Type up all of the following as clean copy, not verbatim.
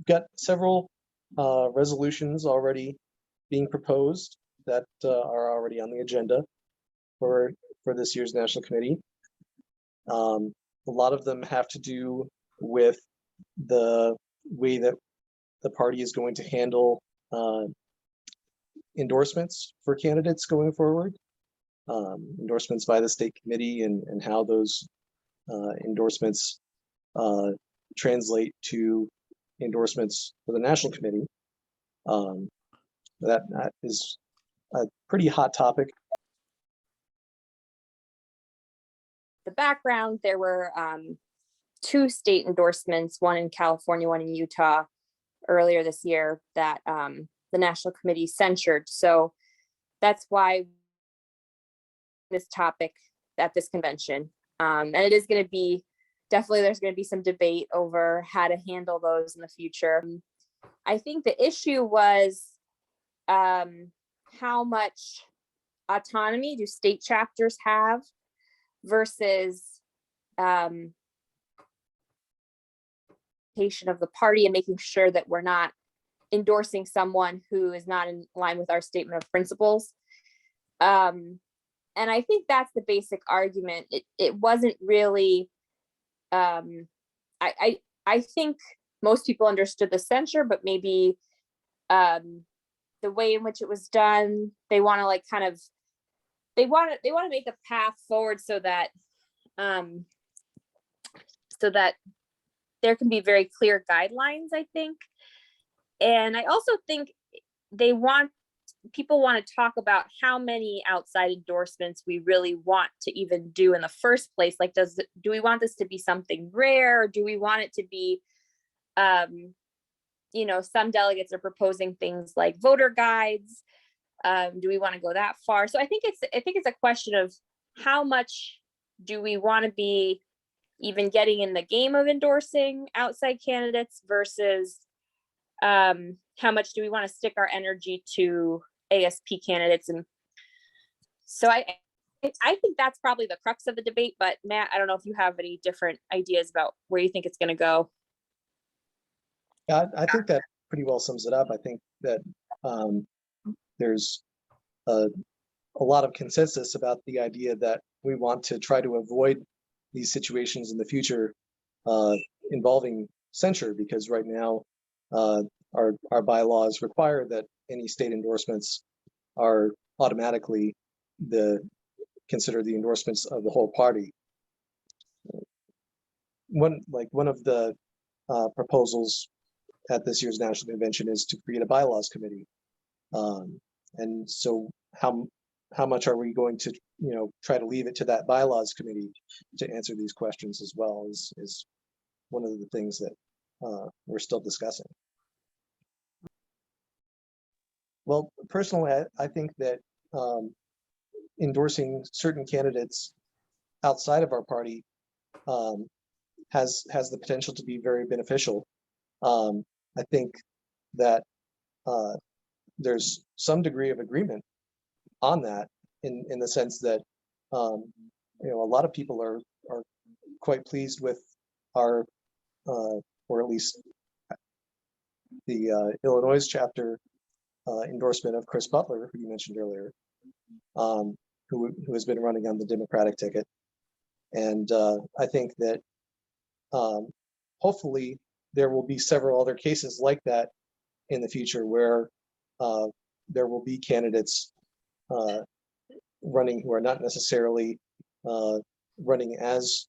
got several resolutions already being proposed that are already on the agenda for this year's National Committee. A lot of them have to do with the way that the party is going to handle endorsements for candidates going forward, endorsements by the state committee, and how those endorsements translate to endorsements for the National Committee. That is a pretty hot topic. The background, there were 2 state endorsements, one in California, one in Utah, earlier this year that the National Committee censured. So that's why this topic at this convention. And it is going to be, definitely there's going to be some debate over how to handle those in the future. I think the issue was how much autonomy do state chapters have versus patient of the party, and making sure that we're not endorsing someone who is not in line with our statement of principles. And I think that's the basic argument. It wasn't really, I think most people understood the censure, but maybe the way in which it was done, they want to like kind of, they want to make a path forward so that there can be very clear guidelines, I think. And I also think people want to talk about how many outside endorsements we really want to even do in the first place. Like, do we want this to be something rare? Or do we want it to be, some delegates are proposing things like voter guides. Do we want to go that far? So I think it's a question of how much do we want to be even getting in the game of endorsing outside candidates versus how much do we want to stick our energy to ASP candidates. And so I think that's probably the crux of the debate. But Matt, I don't know if you have any different ideas about where you think it's going to go. Yeah, I think that pretty well sums it up. I think that there's a lot of consensus about the idea that we want to try to avoid these situations in the future involving censure, because right now our bylaws require that any state endorsements are automatically considered the endorsements of the whole party. One of the proposals at this year's National Convention is to create a bylaws committee. And so how much are we going to try to leave it to that bylaws committee to answer these questions as well is one of the things that we're still discussing. Well, personally, I think that endorsing certain candidates outside of our party has the potential to be very beneficial. I think that there's some degree of agreement on that in the sense that a lot of people are quite pleased with our or at least the Illinois chapter endorsement of Chris Butler, who you mentioned earlier, who has been running on the Democratic ticket. And I think that hopefully there will be several other cases like that in the future where there will be candidates running who are not necessarily running as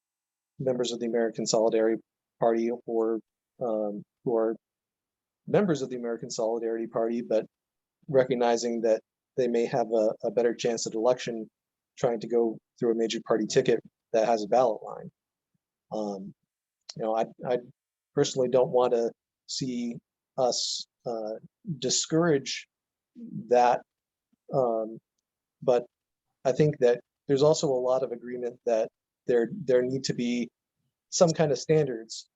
members of the American Solidarity Party or who are members of the American Solidarity Party, but recognizing that they may have a better chance at election trying to go through a major party ticket that has a ballot line. I personally don't want to see us discourage that, but I think that there's also a lot of agreement that there need to be some kind of standards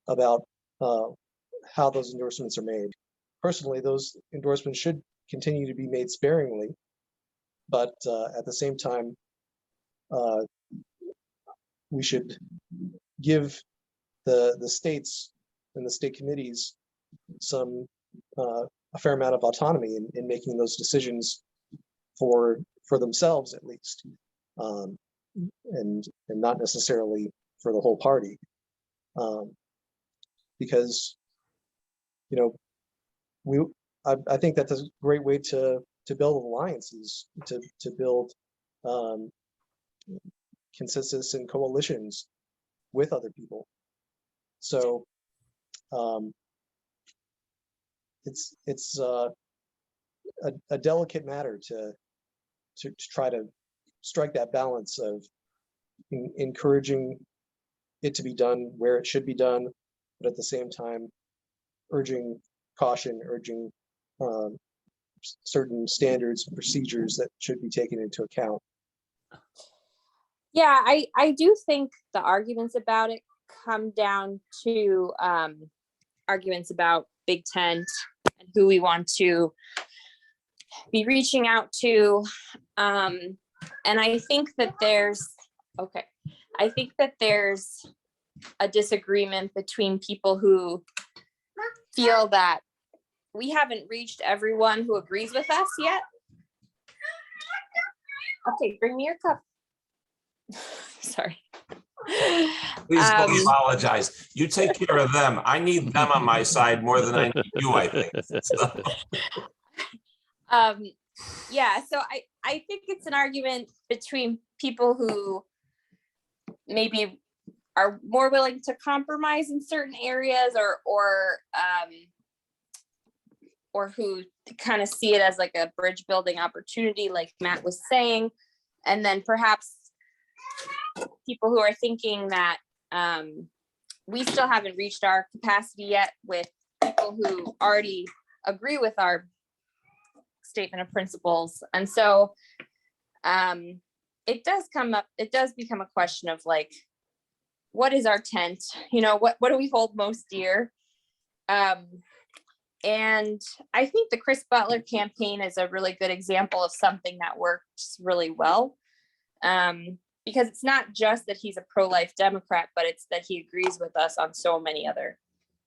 about how those endorsements are made. Personally, those endorsements should continue to be made sparingly, but at the same time, we should give the states and the state committees some a fair amount of autonomy in making those decisions for themselves at least, and not necessarily for the whole party, because I think that's a great way to build alliances, to build consensus and coalitions with other people. So it's a delicate matter to try to strike that balance of encouraging it to be done where it should be done, but at the same time urging caution, urging certain standards and procedures that should be taken into account. Yeah, I do think the arguments about it come down to arguments about Big Tent and who we want to be reaching out to. And I think that there's a disagreement between people who feel that we haven't reached everyone who agrees with us yet. Okay, bring me your cup. Sorry. Please don't apologize. You take care of them. I need them on my side more than I need you, I think. So. Yeah, so I think it's an argument between people who maybe are more willing to compromise in certain areas, or who kind of see it as like a bridge building opportunity, like Matt was saying. And then perhaps people who are thinking that we still haven't reached our capacity yet with people who already agree with our statement of principles. And so it does become a question of like, what is our tent? What do we hold most dear? And I think the Chris Butler campaign is a really good example of something that works really well. Because it's not just that he's a pro-life Democrat, but it's that he agrees with us on so many other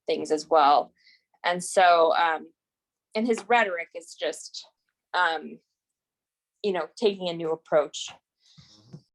things as well. And so, and his rhetoric is just, taking a new approach